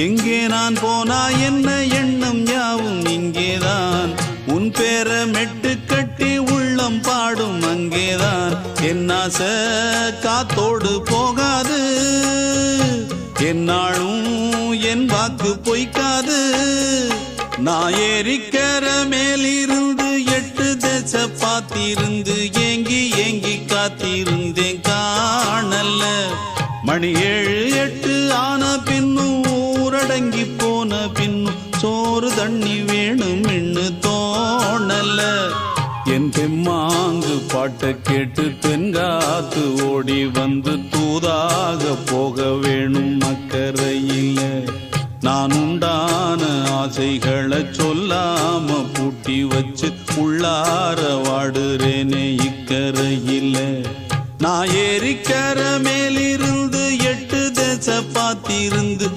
எங்கே நான் போனா என்ன எண்ணம் யாவும் இங்கேதான் உன் பேர மெட்டு கட்டி உள்ளம் பாடும் அங்கேதான் என் ஆசை காத்தோடு போகாது என்னாலும் என் வாக்கு பொய்க்காது நான் ஏறிக்கிற மேலிருந்து 8 தேச பார்த்திருந்து ஏங்கி ஏங்கி காத்திருந்தேன் காணல மணி 7 8 ஆன பின்னும் ஊரடங்கி போன பின்னும் சோறு தண்ணி வேணும் என்று தோணல என் பெம்மாங்கு பாட்டை கேட்டு பெண்காத்து ஓடி வந்து தூதாக போக வேணும் அக்கறையில் நான் உண்டான ஆசைகளை சொல்லாம பூட்டி வச்சு உள்ளார வாடுறேனே இக்கரையில் நான் ஏறிக்கிற மேலிருந்து 8 தேச பார்த்திருந்து